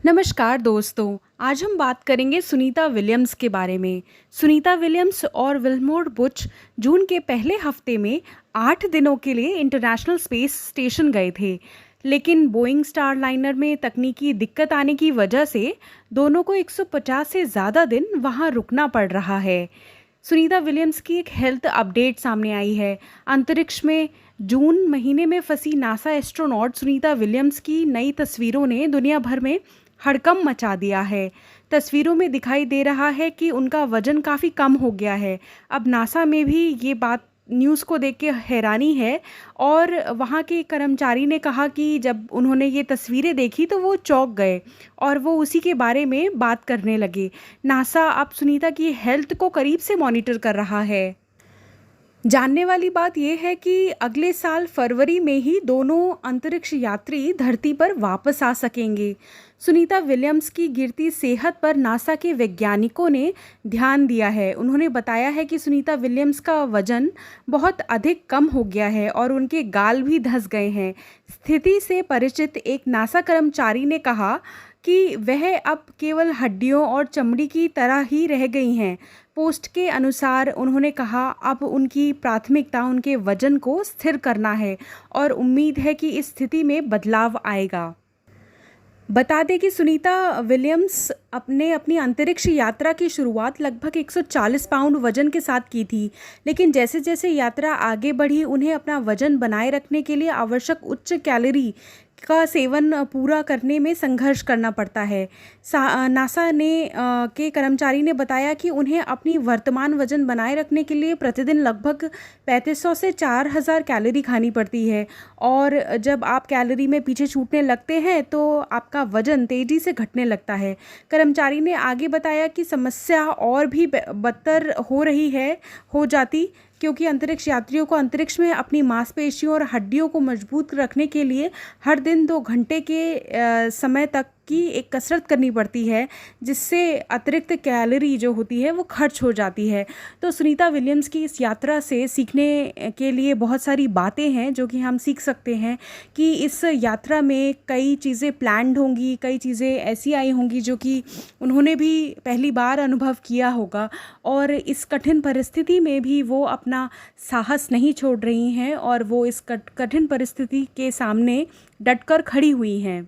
नमस्कार दोस्तों। आज हम बात करेंगे सुनीता विलियम्स के बारे में। सुनीता विलियम्स और विल्मोर बुच जून के पहले हफ्ते में 8 दिनों के लिए इंटरनेशनल स्पेस स्टेशन गए थे, लेकिन बोइंग स्टार लाइनर में तकनीकी दिक्कत आने की वजह से दोनों को 150 से ज़्यादा दिन वहां रुकना पड़ रहा है। सुनीता विलियम्स की एक हेल्थ अपडेट सामने आई है। अंतरिक्ष में जून महीने में फंसी नासा एस्ट्रोनॉट सुनीता विलियम्स की नई तस्वीरों ने दुनिया भर में हड़कंप मचा दिया है। तस्वीरों में दिखाई दे रहा है कि उनका वजन काफ़ी कम हो गया है। अब नासा में भी ये बात न्यूज़ को देख के हैरानी है और वहाँ के कर्मचारी ने कहा कि जब उन्होंने ये तस्वीरें देखी तो वो चौंक गए और वो उसी के बारे में बात करने लगे। नासा अब सुनीता की हेल्थ को करीब से मॉनिटर कर रहा है। जानने वाली बात यह है कि अगले साल फरवरी में ही दोनों अंतरिक्ष यात्री धरती पर वापस आ सकेंगे। सुनीता विलियम्स की गिरती सेहत पर नासा के वैज्ञानिकों ने ध्यान दिया है। उन्होंने बताया है कि सुनीता विलियम्स का वजन बहुत अधिक कम हो गया है और उनके गाल भी धंस गए हैं। स्थिति से परिचित एक नासा कर्मचारी ने कहा कि वह अब केवल हड्डियों और चमड़ी की तरह ही रह गई हैं। पोस्ट के अनुसार उन्होंने कहा, अब उनकी प्राथमिकता उनके वजन को स्थिर करना है और उम्मीद है कि इस स्थिति में बदलाव आएगा। बता दें कि सुनीता विलियम्स अपनी अंतरिक्ष यात्रा की शुरुआत लगभग 140 पाउंड वजन के साथ की थी, लेकिन जैसे जैसे यात्रा आगे बढ़ी उन्हें अपना वजन बनाए रखने के लिए आवश्यक उच्च कैलोरी का सेवन पूरा करने में संघर्ष करना पड़ता है। नासा ने के कर्मचारी ने बताया कि उन्हें अपनी वर्तमान वजन बनाए रखने के लिए प्रतिदिन लगभग 3500 से 4000 कैलोरी खानी पड़ती है और जब आप कैलोरी में पीछे छूटने लगते हैं तो आपका वजन तेज़ी से घटने लगता है। कर्मचारी ने आगे बताया कि समस्या और भी बदतर हो जाती क्योंकि अंतरिक्ष यात्रियों को अंतरिक्ष में अपनी मांसपेशियों और हड्डियों को मजबूत रखने के लिए हर दिन 2 घंटे के समय तक की एक कसरत करनी पड़ती है, जिससे अतिरिक्त कैलोरी जो होती है वो खर्च हो जाती है। तो सुनीता विलियम्स की इस यात्रा से सीखने के लिए बहुत सारी बातें हैं जो कि हम सीख सकते हैं कि इस यात्रा में कई चीज़ें प्लान्ड होंगी, कई चीज़ें ऐसी आई होंगी जो कि उन्होंने भी पहली बार अनुभव किया होगा और इस कठिन परिस्थिति में भी वो अपना साहस नहीं छोड़ रही हैं और वो इस कठिन परिस्थिति के सामने डटकर खड़ी हुई हैं।